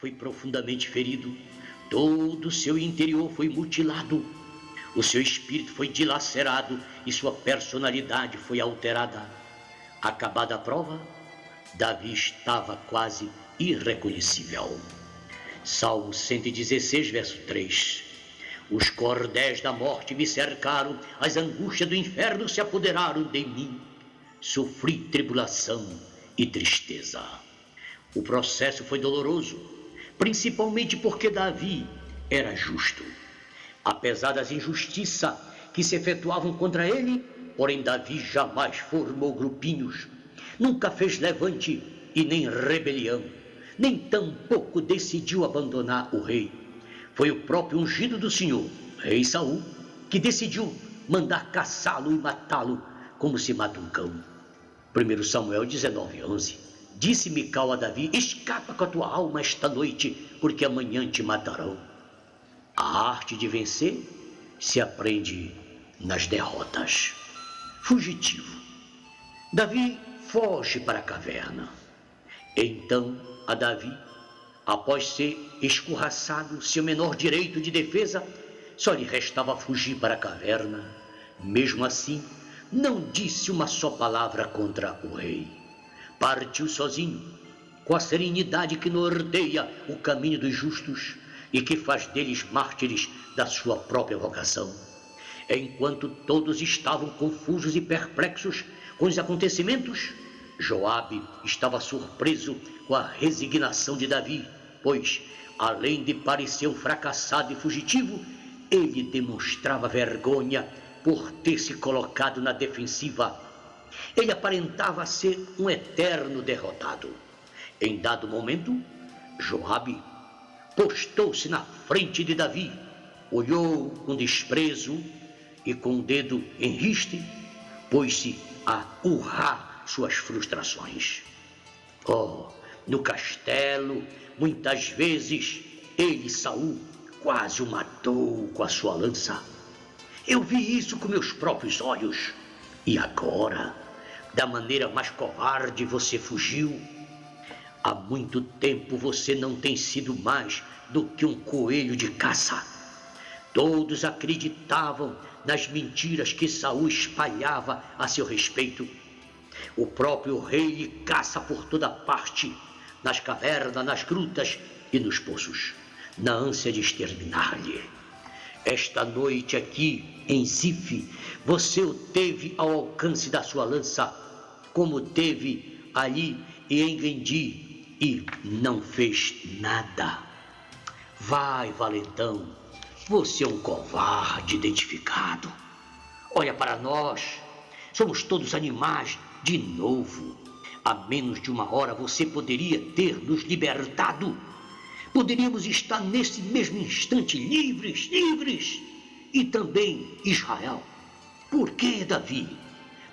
foi profundamente ferido, todo o seu interior foi mutilado, o seu espírito foi dilacerado e sua personalidade foi alterada. Acabada a prova, Davi estava quase irreconhecível. Salmo 116, verso 3. Os cordéis da morte me cercaram, as angústias do inferno se apoderaram de mim. Sofri tribulação e tristeza. O processo foi doloroso, principalmente porque Davi era justo. Apesar das injustiças que se efetuavam contra ele, porém Davi jamais formou grupinhos, nunca fez levante e nem rebelião, nem tampouco decidiu abandonar o rei. Foi o próprio ungido do Senhor, rei Saul, que decidiu mandar caçá-lo e matá-lo como se mata um cão. 1 Samuel 19:11. Disse Mical a Davi: escapa com a tua alma esta noite, porque amanhã te matarão. A arte de vencer se aprende nas derrotas. Fugitivo. Davi foge para a caverna. Então, a Davi, após ser escorraçado, seu menor direito de defesa, só lhe restava fugir para a caverna. Mesmo assim, não disse uma só palavra contra o rei. Partiu sozinho, com a serenidade que norteia o caminho dos justos e que faz deles mártires da sua própria vocação. Enquanto todos estavam confusos e perplexos com os acontecimentos, Joabe estava surpreso com a resignação de Davi, pois, além de parecer um fracassado e fugitivo, ele demonstrava vergonha por ter se colocado na defensiva. Ele aparentava ser um eterno derrotado. Em dado momento, Joabe postou-se na frente de Davi, olhou com desprezo e com o dedo em riste, pôs-se a urrar suas frustrações. No castelo, muitas vezes, ele, Saul, quase o matou com a sua lança. Eu vi isso com meus próprios olhos. E agora, da maneira mais covarde, você fugiu. Há muito tempo você não tem sido mais do que um coelho de caça. Todos acreditavam nas mentiras que Saul espalhava a seu respeito. O próprio rei lhe caça por toda parte, nas cavernas, nas grutas e nos poços, na ânsia de exterminar-lhe. Esta noite aqui, em Zif, você o teve ao alcance da sua lança, como teve ali e em Engendi, e não fez nada. Vai, valentão, você é um covarde identificado. Olha para nós, somos todos animais de novo. Há menos de uma hora você poderia ter nos libertado. Poderíamos estar nesse mesmo instante livres. E também Israel. Por que, Davi?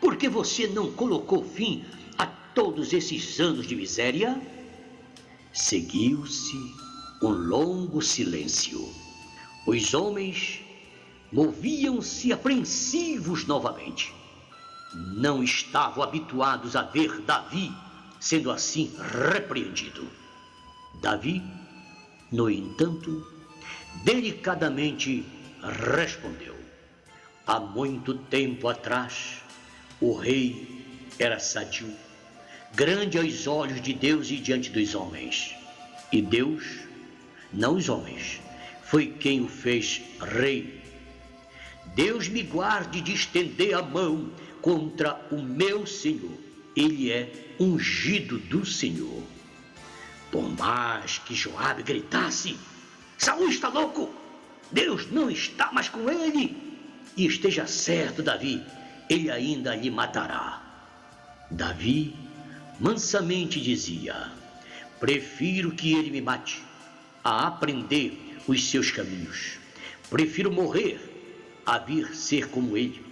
Por que você não colocou fim a todos esses anos de miséria? Seguiu-se um longo silêncio. Os homens moviam-se apreensivos novamente. Não estavam habituados a ver Davi sendo assim repreendido. Davi, no entanto, delicadamente respondeu: há muito tempo atrás, o rei era sadio, grande aos olhos de Deus e diante dos homens. E Deus, não os homens, foi quem o fez rei. Deus me guarde de estender a mão contra o meu Senhor. Ele é ungido do Senhor. Por mais que Joabe gritasse: Saul está louco! Deus não está mais com ele! E esteja certo, Davi, ele ainda lhe matará. Davi mansamente dizia: prefiro que ele me mate a aprender os seus caminhos. Prefiro morrer a vir ser como ele.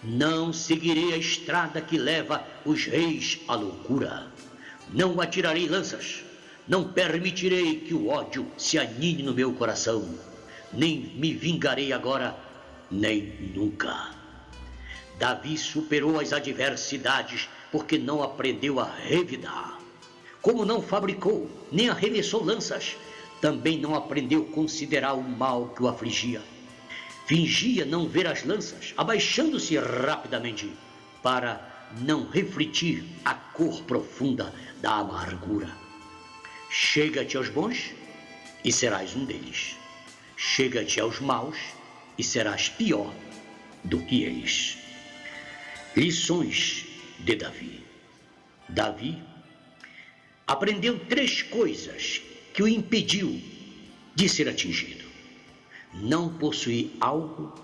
Não seguirei a estrada que leva os reis à loucura. Não atirarei lanças. Não permitirei que o ódio se anine no meu coração. Nem me vingarei agora, nem nunca. Davi superou as adversidades porque não aprendeu a revidar. Como não fabricou nem arremessou lanças, também não aprendeu a considerar o mal que o afligia. Fingia não ver as lanças, abaixando-se rapidamente, para não refletir a cor profunda da amargura. Chega-te aos bons e serás um deles. Chega-te aos maus e serás pior do que eles. Lições de Davi. Davi aprendeu 3 coisas que o impediu de ser atingido: não possuir algo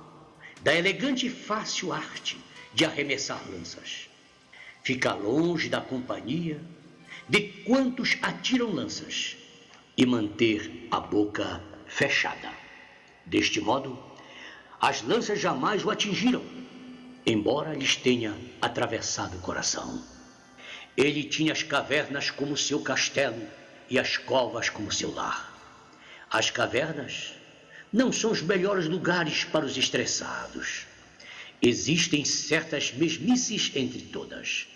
da elegante e fácil arte de arremessar lanças, ficar longe da companhia de quantos atiram lanças e manter a boca fechada. Deste modo, as lanças jamais o atingiram, embora lhes tenha atravessado o coração. Ele tinha as cavernas como seu castelo e as covas como seu lar. As cavernas não são os melhores lugares para os estressados. Existem certas mesmices entre todas.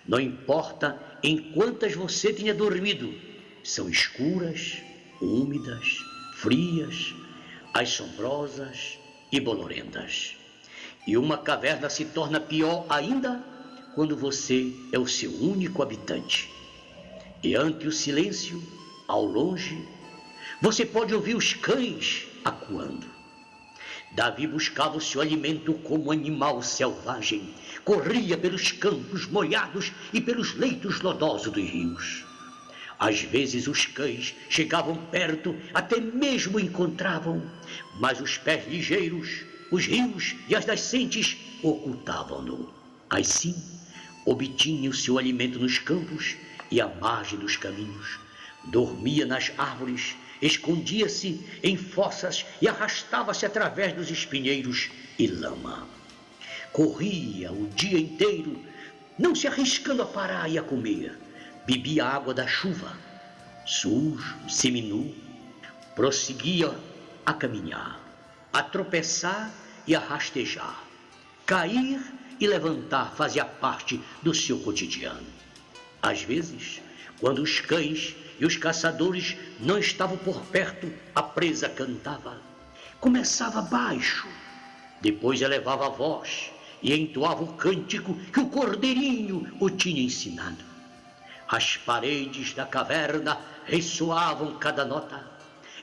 Não importa em quantas você tenha dormido, são escuras, úmidas, frias, assombrosas e bolorentas. E uma caverna se torna pior ainda quando você é o seu único habitante. E ante o silêncio, ao longe, você pode ouvir os cães acuando. Davi buscava o seu alimento como animal selvagem, corria pelos campos molhados e pelos leitos lodosos dos rios. Às vezes os cães chegavam perto, até mesmo o encontravam, mas os pés ligeiros, os rios e as nascentes ocultavam-no. Assim, obtinha o seu alimento nos campos e à margem dos caminhos, dormia nas árvores, escondia-se em fossas e arrastava-se através dos espinheiros e lama. Corria o dia inteiro, não se arriscando a parar e a comer. Bebia a água da chuva, sujo, seminu, prosseguia a caminhar, a tropeçar e a rastejar. Cair e levantar fazia parte do seu cotidiano. Às vezes, quando os cães e os caçadores não estavam por perto, a presa cantava. Começava baixo, depois elevava a voz e entoava o cântico que o cordeirinho o tinha ensinado. As paredes da caverna ressoavam cada nota,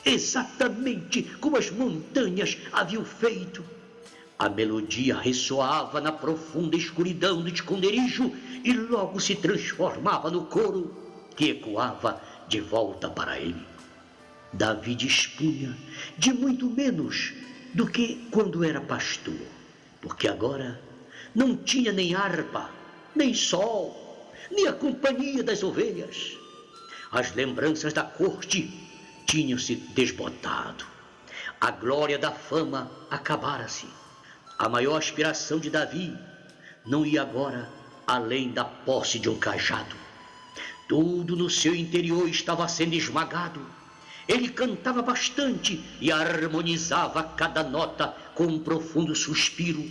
exatamente como as montanhas haviam feito. A melodia ressoava na profunda escuridão do esconderijo e logo se transformava no coro que ecoava de volta para ele. Davi dispunha de muito menos do que quando era pastor, porque agora não tinha nem harpa, nem sol, nem a companhia das ovelhas. As lembranças da corte tinham-se desbotado. A glória da fama acabara-se. A maior aspiração de Davi não ia agora além da posse de um cajado. Tudo no seu interior estava sendo esmagado. Ele cantava bastante e harmonizava cada nota com um profundo suspiro.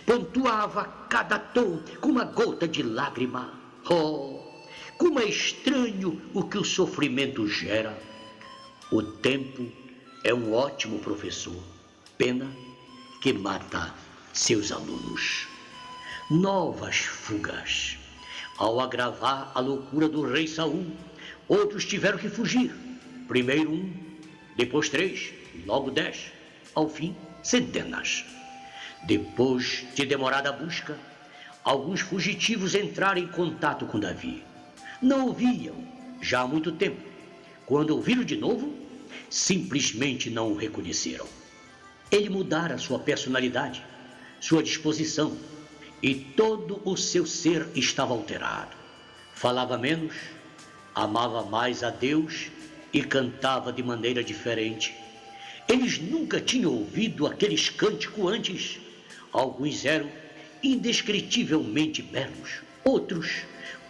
Pontuava cada tom com uma gota de lágrima. Oh, como é estranho o que o sofrimento gera. O tempo é um ótimo professor. Pena que mata seus alunos. Novas fugas. Ao agravar a loucura do rei Saul, outros tiveram que fugir. Primeiro 1, depois 3, logo 10, ao fim centenas. Depois de demorada busca, alguns fugitivos entraram em contato com Davi. Não o viam já há muito tempo. Quando o viram de novo, simplesmente não o reconheceram. Ele mudara sua personalidade, sua disposição, e todo o seu ser estava alterado. Falava menos, amava mais a Deus e cantava de maneira diferente. Eles nunca tinham ouvido aqueles cânticos antes. Alguns eram indescritivelmente belos, outros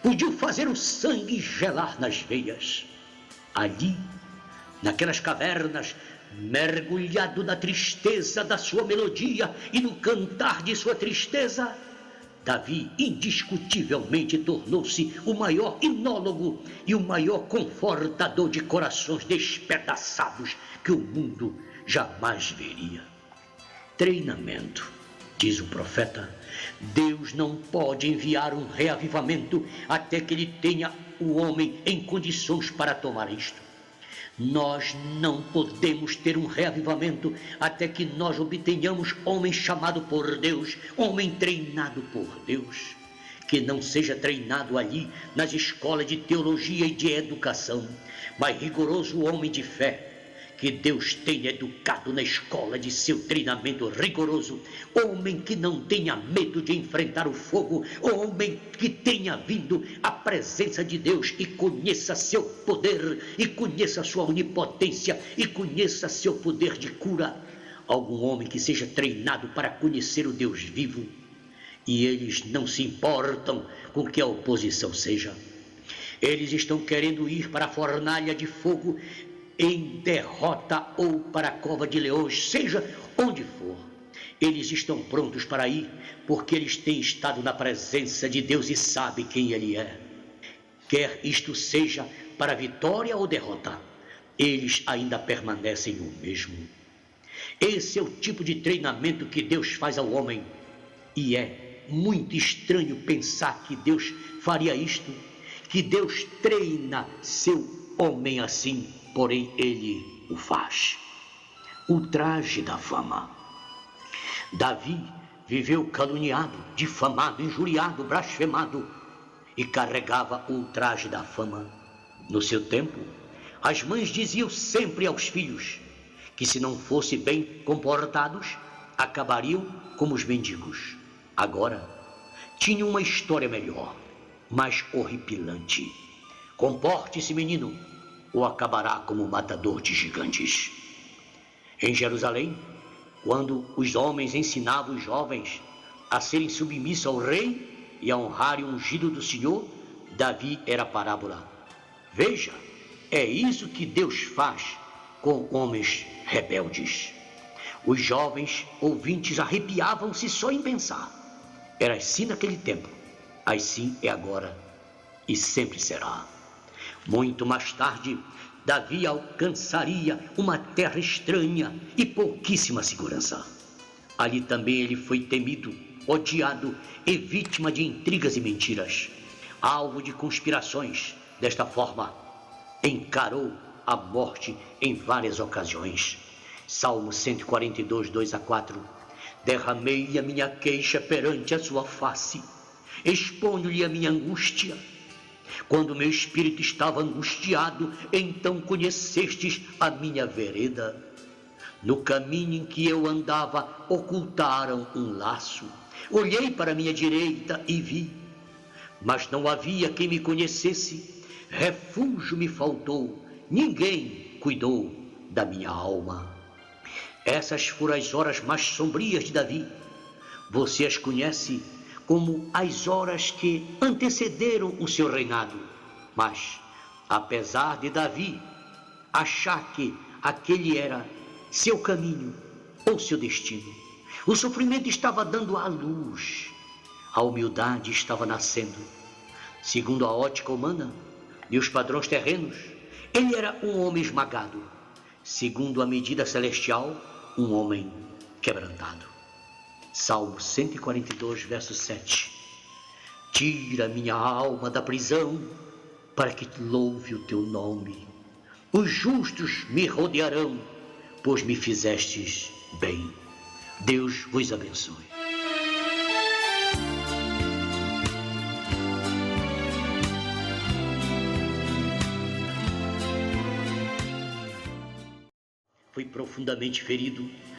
podiam fazer o sangue gelar nas veias. Ali, naquelas cavernas, mergulhado na tristeza da sua melodia e no cantar de sua tristeza, Davi indiscutivelmente tornou-se o maior inólogo e o maior confortador de corações despedaçados que o mundo jamais veria. Treinamento, diz o profeta. Deus não pode enviar um reavivamento até que ele tenha o homem em condições para tomar isto. Nós não podemos ter um reavivamento até que nós obtenhamos homem chamado por Deus, homem treinado por Deus, que não seja treinado ali nas escolas de teologia e de educação, mas rigoroso homem de fé, que Deus tenha educado na escola de seu treinamento rigoroso, homem que não tenha medo de enfrentar o fogo, homem que tenha vindo à presença de Deus e conheça seu poder, e conheça sua onipotência, e conheça seu poder de cura. Algum homem que seja treinado para conhecer o Deus vivo, e eles não se importam com que a oposição seja. Eles estão querendo ir para a fornalha de fogo em derrota ou para a cova de leões, seja onde for. Eles estão prontos para ir, porque eles têm estado na presença de Deus e sabem quem Ele é. Quer isto seja para vitória ou derrota, eles ainda permanecem o mesmo. Esse é o tipo de treinamento que Deus faz ao homem, e é muito estranho pensar que Deus faria isto, que Deus treina seu homem assim, porém ele o faz. O traje da fama. Davi viveu caluniado, difamado, injuriado, blasfemado e carregava o traje da fama. No seu tempo, as mães diziam sempre aos filhos que se não fossem bem comportados, acabariam como os mendigos. Agora, tinha uma história melhor, mais horripilante. Comporte-se, menino, ou acabará como matador de gigantes. Em Jerusalém, quando os homens ensinavam os jovens a serem submissos ao rei e a honrarem o ungido do Senhor, Davi era a parábola. Veja, é isso que Deus faz com homens rebeldes. Os jovens ouvintes arrepiavam-se só em pensar. Era assim naquele tempo, assim é agora e sempre será. Muito mais tarde, Davi alcançaria uma terra estranha e pouquíssima segurança. Ali também ele foi temido, odiado e vítima de intrigas e mentiras, alvo de conspirações. Desta forma, encarou a morte em várias ocasiões. Salmo 142, 2-4. Derramei a minha queixa perante a sua face, exponho-lhe a minha angústia. Quando meu espírito estava angustiado, então conhecestes a minha vereda. No caminho em que eu andava, ocultaram um laço. Olhei para minha direita e vi, mas não havia quem me conhecesse. Refúgio me faltou, ninguém cuidou da minha alma. Essas foram as horas mais sombrias de Davi. Você as conhece como as horas que antecederam o seu reinado. Mas, apesar de Davi achar que aquele era seu caminho ou seu destino, o sofrimento estava dando à luz, a humildade estava nascendo. Segundo a ótica humana e os padrões terrenos, ele era um homem esmagado. Segundo a medida celestial, um homem quebrantado. Salmo 142, verso 7. Tira minha alma da prisão, para que louve o teu nome. Os justos me rodearão, pois me fizestes bem. Deus vos abençoe. Foi profundamente ferido